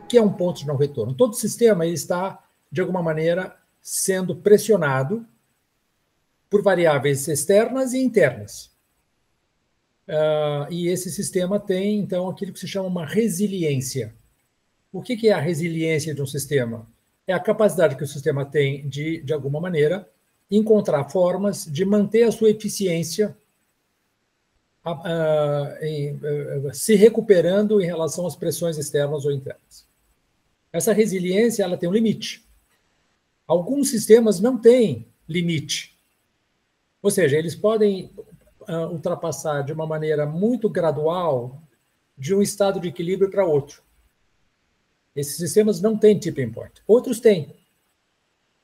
que é um ponto de não retorno? Todo sistema ele está, de alguma maneira, sendo pressionado por variáveis externas e internas. E esse sistema tem, então, aquilo que se chama uma resiliência. O que é a resiliência de um sistema? É a capacidade que o sistema tem de alguma maneira, encontrar formas de manter a sua eficiência se recuperando em relação às pressões externas ou internas. Essa resiliência ela tem um limite. Alguns sistemas não têm limite. Ou seja, eles podem ultrapassar de uma maneira muito gradual de um estado de equilíbrio para outro. Esses sistemas não têm tipping point. Outros têm.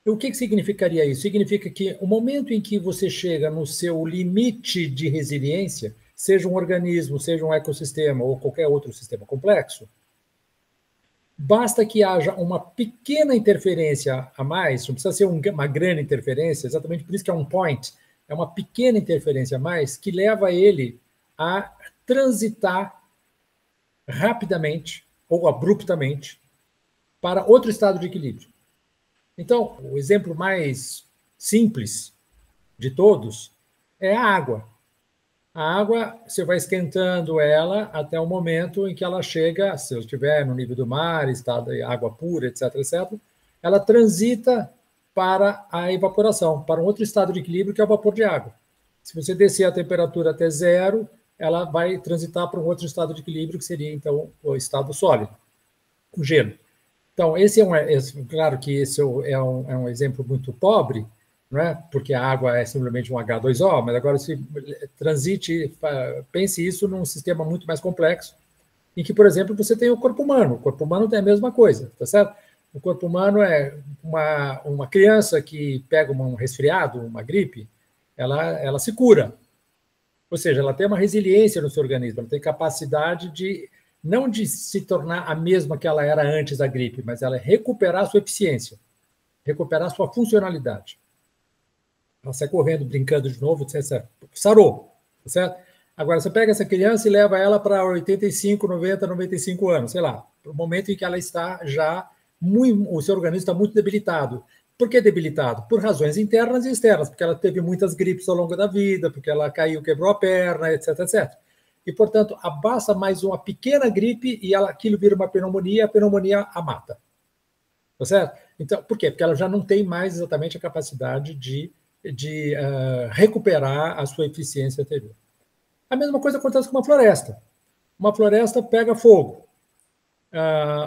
E o que significaria isso? Significa que o momento em que você chega no seu limite de resiliência, seja um organismo, seja um ecossistema ou qualquer outro sistema complexo, basta que haja uma pequena interferência a mais, não precisa ser uma grande interferência, exatamente por isso que é um point, é uma pequena interferência a mais que leva ele a transitar rapidamente ou abruptamente para outro estado de equilíbrio. Então, o exemplo mais simples de todos é a água. A água, você vai esquentando ela até o momento em que ela chega, se ela estiver no nível do mar, estado de água pura, etc., etc., ela transita para a evaporação, para um outro estado de equilíbrio, que é o vapor de água. Se você descer a temperatura até zero, ela vai transitar para um outro estado de equilíbrio, que seria, então, o estado sólido, o gelo. Então, claro que esse é um exemplo muito pobre, não é? Porque a água é simplesmente um H2O, mas agora se pense isso num sistema muito mais complexo, em que, por exemplo, você tem o corpo humano. O corpo humano tem a mesma coisa, tá certo? O corpo humano é uma criança que pega um resfriado, uma gripe, ela se cura. Ou seja, ela tem uma resiliência no seu organismo, ela tem capacidade não de se tornar a mesma que ela era antes da gripe, mas ela recuperar a sua eficiência, recuperar a sua funcionalidade. Ela sai correndo, brincando de novo, etc. Sarou, certo? Agora, você pega essa criança e leva ela para 85, 90, 95 anos, sei lá, para o momento em que ela está já o seu organismo está muito debilitado. Por que debilitado? Por razões internas e externas, porque ela teve muitas gripes ao longo da vida, porque ela caiu, quebrou a perna, etc, etc. E, portanto, basta mais uma pequena gripe e aquilo vira uma pneumonia, a pneumonia a mata. Tá certo? Então, por quê? Porque ela já não tem mais exatamente a capacidade de recuperar a sua eficiência anterior. A mesma coisa acontece com uma floresta. Uma floresta pega fogo,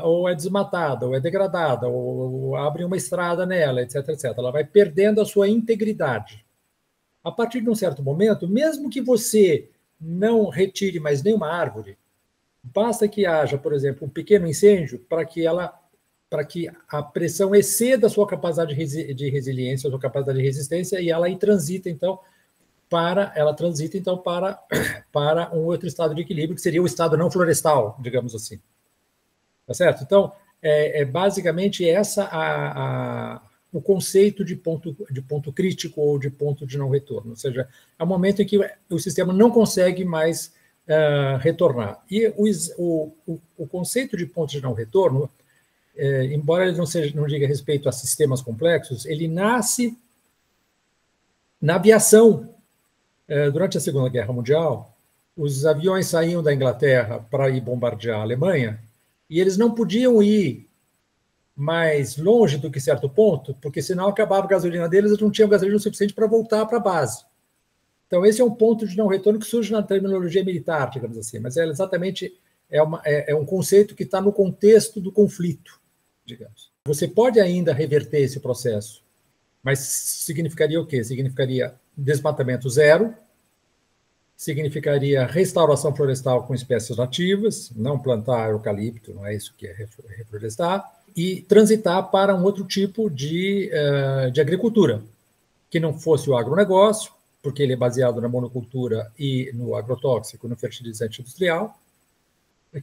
ou é desmatada, ou é degradada, ou abre uma estrada nela, etc, etc. Ela vai perdendo a sua integridade. A partir de um certo momento, mesmo que você não retire mais nenhuma árvore, basta que haja, por exemplo, um pequeno incêndio para que a pressão exceda a sua capacidade de resiliência, a sua capacidade de resistência, e ela aí transita, então, para um outro estado de equilíbrio, que seria o estado não florestal, digamos assim. Tá certo? Então, basicamente o conceito de ponto crítico ou de ponto de não retorno. Ou seja, é o momento em que o sistema não consegue mais retornar. E o conceito de ponto de não retorno, embora ele não diga respeito a sistemas complexos, ele nasce na aviação. Durante a Segunda Guerra Mundial, os aviões saíam da Inglaterra para ir bombardear a Alemanha e eles não podiam ir mais longe do que certo ponto, porque senão acabava a gasolina deles, eles não tinham gasolina suficiente para voltar para a base. Então, esse é um ponto de não retorno que surge na terminologia militar, digamos assim, mas exatamente um conceito que está no contexto do conflito, digamos. Você pode ainda reverter esse processo, mas significaria o quê? Significaria desmatamento zero, significaria restauração florestal com espécies nativas, não plantar eucalipto, não é isso que é reflorestar, e transitar para um outro tipo de agricultura, que não fosse o agronegócio, porque ele é baseado na monocultura e no agrotóxico, no fertilizante industrial,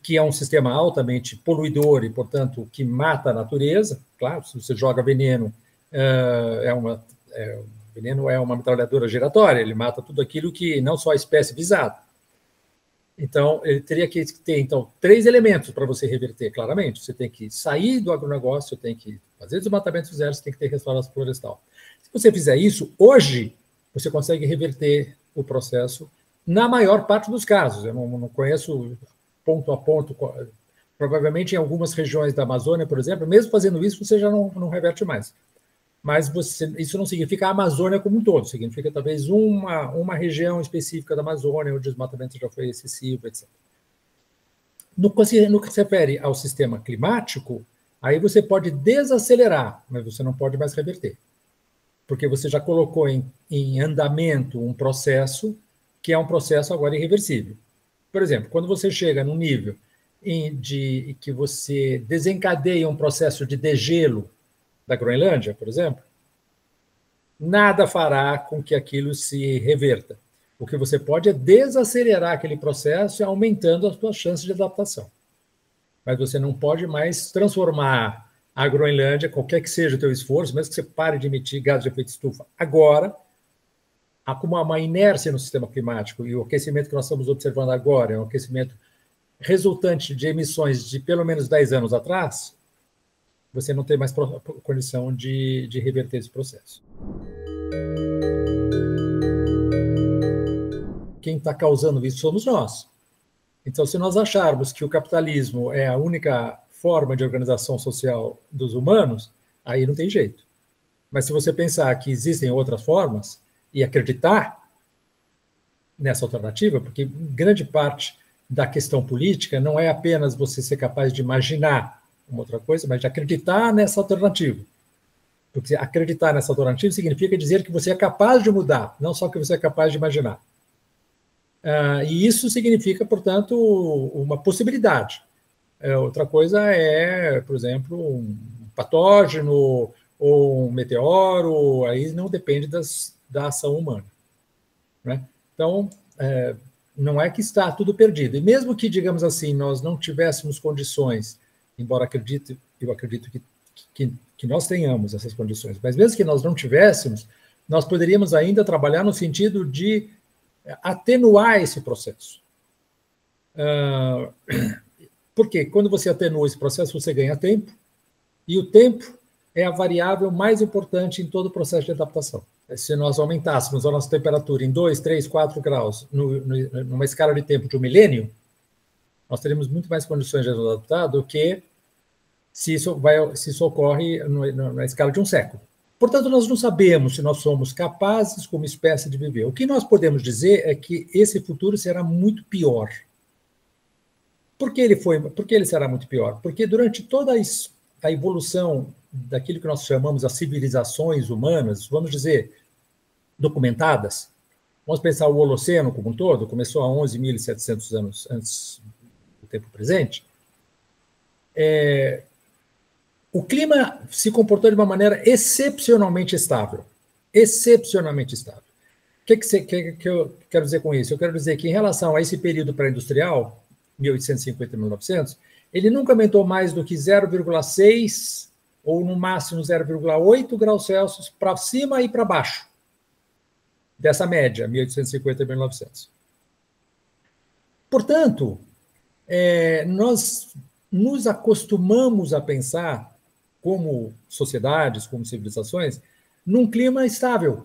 que é um sistema altamente poluidor e, portanto, que mata a natureza. Claro, se você joga veneno, veneno é uma metralhadora giratória, ele mata tudo aquilo que não só a espécie visada. Então, ele teria que ter, então, 3 elementos para você reverter, claramente. Você tem que sair do agronegócio, você tem que fazer desmatamento zero, você tem que ter restauração florestal. Se você fizer isso, hoje, você consegue reverter o processo na maior parte dos casos. Eu não conheço ponto a ponto. Provavelmente, em algumas regiões da Amazônia, por exemplo, mesmo fazendo isso, você já não reverte mais. Mas isso não significa a Amazônia como um todo, significa talvez uma região específica da Amazônia, onde o desmatamento já foi excessivo, etc. No que se refere ao sistema climático, aí você pode desacelerar, mas você não pode mais reverter. Porque você já colocou em andamento um processo que é um processo agora irreversível. Por exemplo, quando você chega num nível de que você desencadeia um processo de degelo da Groenlândia, por exemplo, nada fará com que aquilo se reverta. O que você pode é desacelerar aquele processo, aumentando as suas chances de adaptação. Mas você não pode mais transformar a Groenlândia, qualquer que seja o teu esforço, mesmo que você pare de emitir gases de efeito estufa agora, há como uma inércia no sistema climático, e o aquecimento que nós estamos observando agora é um aquecimento resultante de emissões de pelo menos 10 anos atrás, você não tem mais condição de reverter esse processo. Quem está causando isso somos nós. Então, se nós acharmos que o capitalismo é a única forma de organização social dos humanos, aí não tem jeito. Mas se você pensar que existem outras formas e acreditar nessa alternativa, porque grande parte da questão política não é apenas você ser capaz de imaginar uma outra coisa, mas de acreditar nessa alternativa. Porque acreditar nessa alternativa significa dizer que você é capaz de mudar, não só que você é capaz de imaginar. E isso significa, portanto, uma possibilidade. Outra coisa é, por exemplo, um patógeno ou um meteoro, aí não depende da ação humana. Né? Então, não é que está tudo perdido. E mesmo que, digamos assim, nós não tivéssemos condições, embora eu acredito que nós tenhamos essas condições, mas mesmo que nós não tivéssemos, nós poderíamos ainda trabalhar no sentido de atenuar esse processo. Porque quando você atenua esse processo, você ganha tempo, e o tempo é a variável mais importante em todo o processo de adaptação. Se nós aumentássemos a nossa temperatura em 2, 3, 4 graus numa escala de tempo de 1 milênio, nós teríamos muito mais condições de adaptar do que se isso ocorre na escala de 1 século. Portanto, nós não sabemos se nós somos capazes, como espécie, de viver. O que nós podemos dizer é que esse futuro será muito pior. Por que ele será muito pior? Porque durante toda a evolução daquilo que nós chamamos as civilizações humanas, vamos dizer, documentadas, vamos pensar o Holoceno como um todo, começou há 11.700 anos antes do tempo presente, o clima se comportou de uma maneira excepcionalmente estável. Excepcionalmente estável. O que eu quero dizer com isso? Eu quero dizer que, em relação a esse período pré-industrial, 1850 e 1900, ele nunca aumentou mais do que 0,6 ou, no máximo, 0,8 graus Celsius para cima e para baixo dessa média, 1850 e 1900. Portanto, nós nos acostumamos a pensar, como sociedades, como civilizações, num clima estável.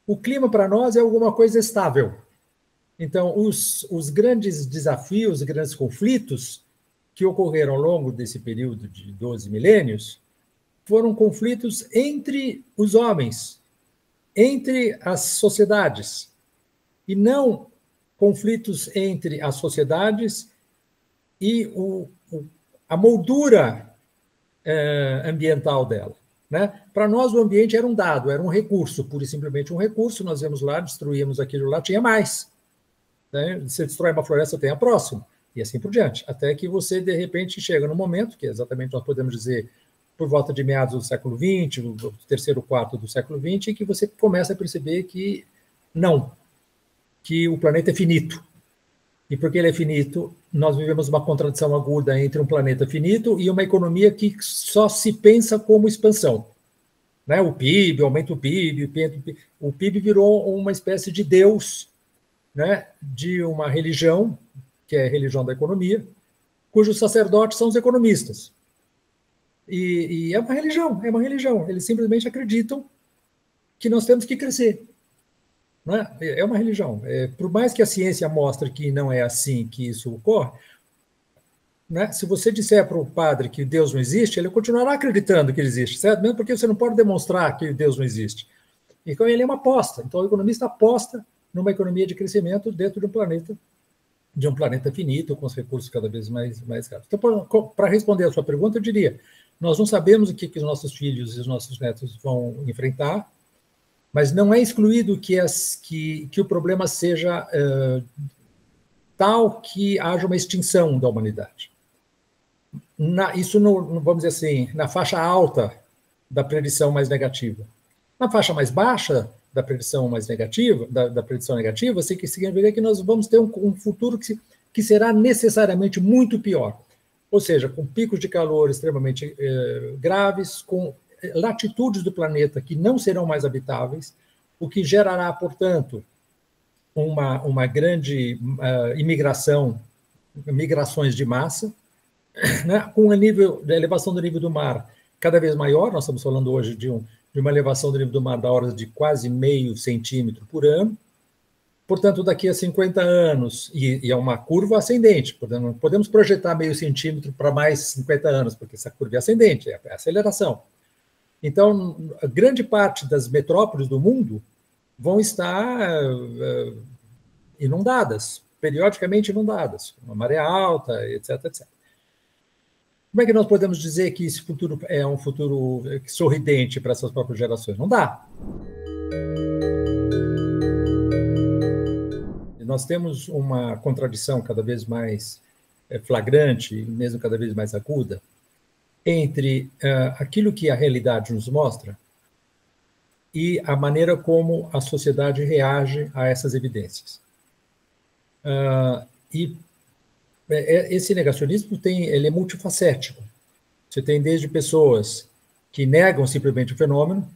O clima, para nós, é alguma coisa estável. Então, os grandes desafios, os grandes conflitos que ocorreram ao longo desse período de 12 milênios foram conflitos entre os homens, entre as sociedades, e não conflitos entre as sociedades e a moldura ambiental dela. Né? Para nós, o ambiente era um dado, era um recurso, pura e simplesmente um recurso. Nós íamos lá, destruíamos aquilo lá, tinha mais. Né? Você destrói uma floresta, tem a próxima, e assim por diante. Até que você, de repente, chega num momento, que exatamente nós podemos dizer por volta de meados do século XX, o terceiro quarto do século XX, em que você começa a perceber que não, que o planeta é finito. E porque ele é finito, nós vivemos uma contradição aguda entre um planeta finito e uma economia que só se pensa como expansão. Né? O PIB, aumenta o PIB, o PIB virou uma espécie de Deus né, de uma religião, que é a religião da economia, cujos sacerdotes são os economistas. E é uma religião. Eles simplesmente acreditam que nós temos que crescer. Né? É uma religião. Por mais que a ciência mostre que não é assim que isso ocorre, né? Se você disser para o padre que Deus não existe, ele continuará acreditando que ele existe, certo? Mesmo porque você não pode demonstrar que Deus não existe. Então, ele é uma aposta. Então, o economista aposta numa economia de crescimento dentro de um planeta finito, com os recursos cada vez mais caros. Então, para responder a sua pergunta, eu diria, nós não sabemos o que os nossos filhos e os nossos netos vão enfrentar, mas não é excluído que o problema seja tal que haja uma extinção da humanidade. Isso, vamos dizer assim, na faixa alta da predição mais negativa. Na faixa mais baixa da predição mais negativa, da predição negativa, significa que nós vamos ter um futuro que será necessariamente muito pior. Ou seja, com picos de calor extremamente graves, com latitudes do planeta que não serão mais habitáveis, o que gerará, portanto, uma grande migrações de massa, né, com a elevação do nível do mar cada vez maior. Nós estamos falando hoje de uma elevação do nível do mar da ordem de quase 0,5 centímetro por ano. Portanto, daqui a 50 anos, e é uma curva ascendente, portanto, não podemos projetar 0,5 centímetro para mais 50 anos, porque essa curva é ascendente, é a aceleração. Então, a grande parte das metrópoles do mundo vão estar inundadas, periodicamente inundadas, uma maré alta, etc, etc. Como é que nós podemos dizer que esse futuro é um futuro sorridente para essas próprias gerações? Não dá. Nós temos uma contradição cada vez mais flagrante, mesmo cada vez mais aguda, entre aquilo que a realidade nos mostra e a maneira como a sociedade reage a essas evidências. Esse negacionismo ele é multifacético. Você tem desde pessoas que negam simplesmente o fenômeno,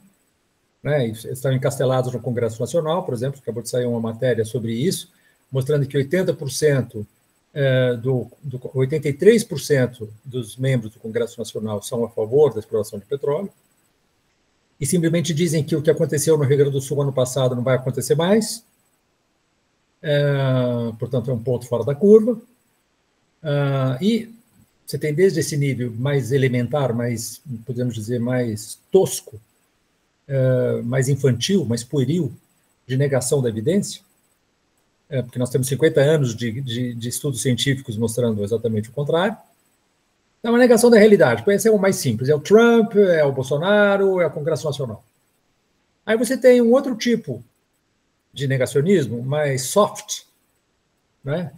né, estão encastelados no Congresso Nacional, por exemplo, acabou de sair uma matéria sobre isso, mostrando que 83% dos membros do Congresso Nacional são a favor da exploração de petróleo, e simplesmente dizem que o que aconteceu no Rio Grande do Sul ano passado não vai acontecer mais, portanto é um ponto fora da curva. E você tem desde esse nível mais elementar, mais, podemos dizer, mais tosco, mais infantil, mais pueril, de negação da evidência, porque nós temos 50 anos de estudos científicos mostrando exatamente o contrário. É uma negação da realidade. Esse é o mais simples, é o Trump, é o Bolsonaro, é o Congresso Nacional. Aí você tem um outro tipo de negacionismo, mais soft, né?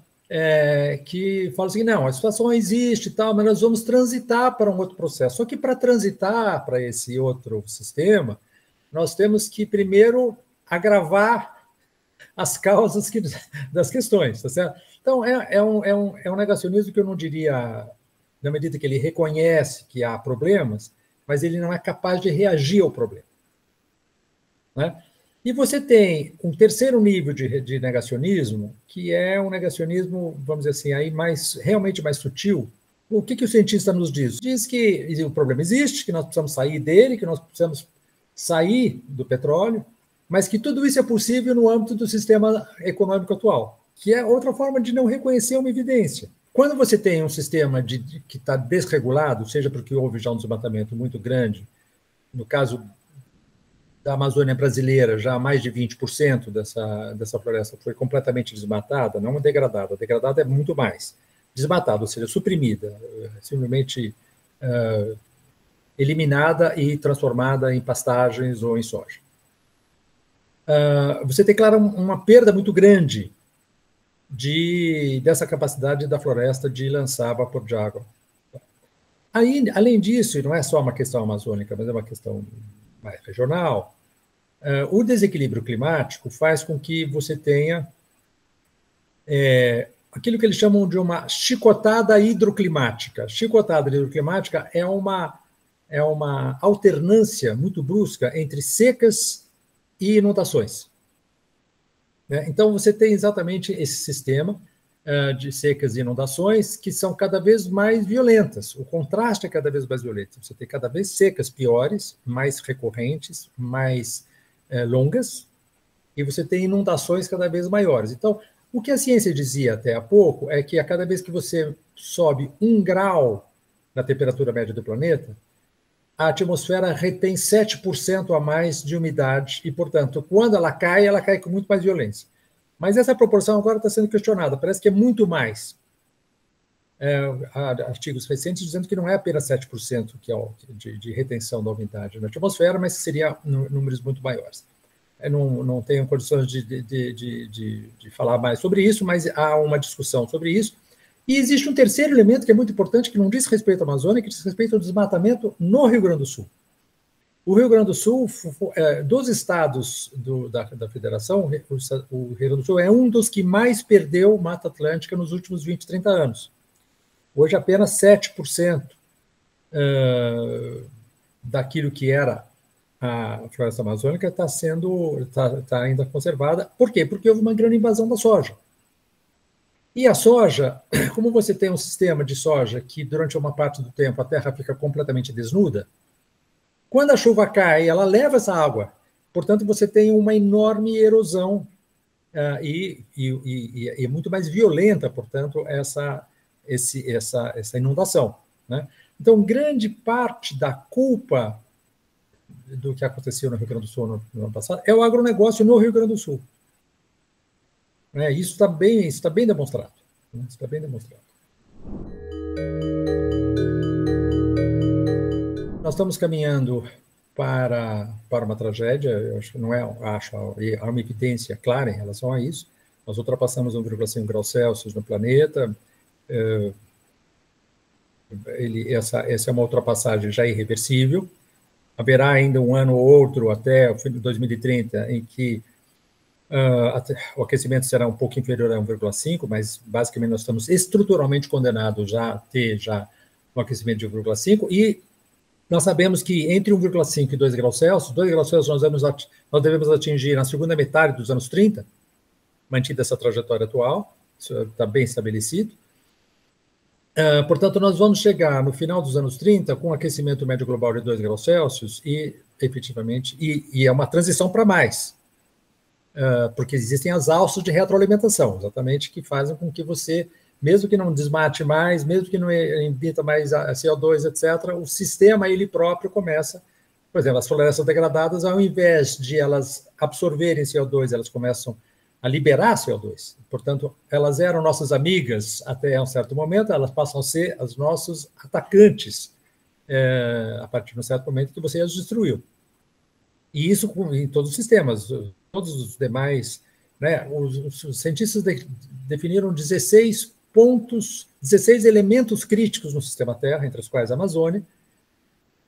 Que fala assim, não, a situação existe e tal, mas nós vamos transitar para um outro processo. Só que para transitar para esse outro sistema, nós temos que primeiro agravar as causas das questões, tá certo? Então, é um negacionismo que eu não diria, na medida que ele reconhece que há problemas, mas ele não é capaz de reagir ao problema, né? E você tem um terceiro nível de negacionismo, que é um negacionismo, vamos dizer assim, aí realmente mais sutil. O que o cientista nos diz? Diz que o problema existe, que nós precisamos sair dele, que nós precisamos sair do petróleo, mas que tudo isso é possível no âmbito do sistema econômico atual, que é outra forma de não reconhecer uma evidência. Quando você tem um sistema que está desregulado, seja porque houve já um desmatamento muito grande, no caso da Amazônia brasileira, já mais de 20% dessa floresta foi completamente desmatada, não degradada. Degradada é muito mais. Desmatada, ou seja, suprimida, simplesmente eliminada e transformada em pastagens ou em soja. Você declara uma perda muito grande dessa capacidade da floresta de lançar vapor de água. Além disso, e não é só uma questão amazônica, mas é uma questão mais regional, o desequilíbrio climático faz com que você tenha aquilo que eles chamam de uma chicotada hidroclimática. Chicotada hidroclimática é uma alternância muito brusca entre secas e inundações. né? Então, você tem exatamente esse sistema de secas e inundações que são cada vez mais violentas. O contraste é cada vez mais violento. Você tem cada vez secas piores, mais recorrentes, mais longas, e você tem inundações cada vez maiores. Então, o que a ciência dizia até há pouco é que a cada vez que você sobe 1 grau na temperatura média do planeta, a atmosfera retém 7% a mais de umidade e, portanto, quando ela cai com muito mais violência. Mas essa proporção agora está sendo questionada, parece que é muito mais. Há artigos recentes dizendo que não é apenas 7% que é de retenção da umidade na atmosfera, mas que seria números muito maiores. Eu não tenho condições de falar mais sobre isso, mas há uma discussão sobre isso. E existe um terceiro elemento que é muito importante, que não diz respeito à Amazônia, que diz respeito ao desmatamento no Rio Grande do Sul. O Rio Grande do Sul, dos estados da federação, o Rio Grande do Sul é um dos que mais perdeu Mata Atlântica nos últimos 20, 30 anos. Hoje, apenas 7% daquilo que era a floresta amazônica está ainda conservada. Por quê? Porque houve uma grande invasão da soja. E a soja, como você tem um sistema de soja que durante uma parte do tempo a terra fica completamente desnuda, quando a chuva cai, ela leva essa água. Portanto, você tem uma enorme erosão e muito mais violenta, portanto, essa inundação, né? Então, grande parte da culpa do que aconteceu no Rio Grande do Sul no ano passado é o agronegócio no Rio Grande do Sul. Isso está bem demonstrado. Né? Isso está bem demonstrado. Nós estamos caminhando para uma tragédia, eu acho que não é, há uma evidência clara em relação a isso. Nós ultrapassamos 1,5 graus Celsius no planeta. Essa é uma ultrapassagem já irreversível. Haverá ainda um ano ou outro, até o fim de 2030, em que o aquecimento será um pouco inferior a 1,5, mas basicamente nós estamos estruturalmente condenados a ter um aquecimento de 1,5, e nós sabemos que entre 1,5 e 2 graus Celsius, 2 graus Celsius nós devemos atingir na segunda metade dos anos 30, mantida essa trajetória atual, isso está bem estabelecido. Portanto, nós vamos chegar no final dos anos 30 com um aquecimento médio global de 2 graus Celsius e, efetivamente, é uma transição para mais, porque existem as alças de retroalimentação, exatamente, que fazem com que você, mesmo que não desmate mais, mesmo que não emita mais a CO2, etc., o sistema, ele próprio, começa, por exemplo, as florestas degradadas, ao invés de elas absorverem CO2, elas começam a liberar CO2. Portanto, elas eram nossas amigas até um certo momento, elas passam a ser os nossos atacantes a partir de um certo momento que você as destruiu. E isso em todos os sistemas, todos os demais, né? Os cientistas definiram 16 elementos críticos no sistema Terra, entre os quais a Amazônia,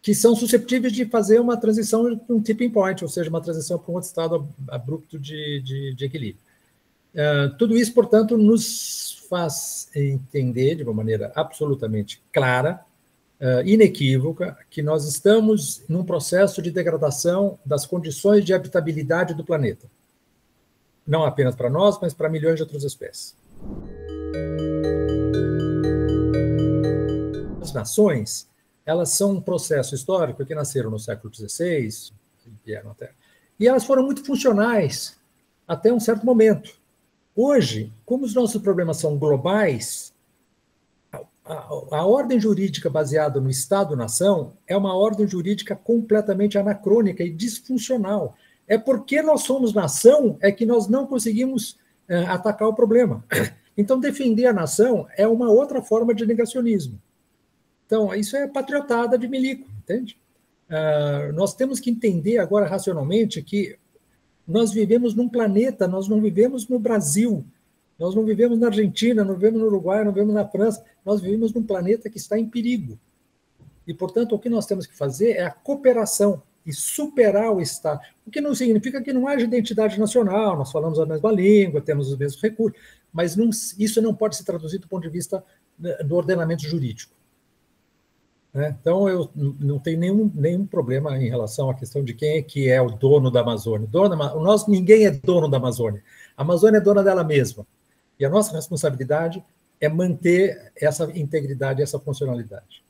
que são susceptíveis de fazer uma transição para um tipping point, ou seja, uma transição para um outro estado abrupto de equilíbrio. Tudo isso, portanto, nos faz entender de uma maneira absolutamente clara, inequívoca, que nós estamos num processo de degradação das condições de habitabilidade do planeta. Não apenas para nós, mas para milhões de outras espécies. As nações, elas são um processo histórico que nasceram no século XVI, e elas foram muito funcionais até um certo momento. Hoje, como os nossos problemas são globais, a ordem jurídica baseada no Estado-nação é uma ordem jurídica completamente anacrônica e disfuncional. É porque nós somos nação é que nós não conseguimos atacar o problema. Então, defender a nação é uma outra forma de negacionismo. Então, isso é patriotada de milico, entende? Nós temos que entender agora racionalmente que nós vivemos num planeta, nós não vivemos no Brasil, nós não vivemos na Argentina, não vivemos no Uruguai, não vivemos na França, nós vivemos num planeta que está em perigo. E, portanto, o que nós temos que fazer é a cooperação e superar o Estado, o que não significa que não haja identidade nacional, nós falamos a mesma língua, temos os mesmos recursos, mas isso não pode ser traduzido do ponto de vista do ordenamento jurídico. né? Então, eu não tenho nenhum problema em relação à questão de quem é que é o dono da Amazônia. Ninguém é dono da Amazônia. A Amazônia é dona dela mesma. E a nossa responsabilidade é manter essa integridade, essa funcionalidade.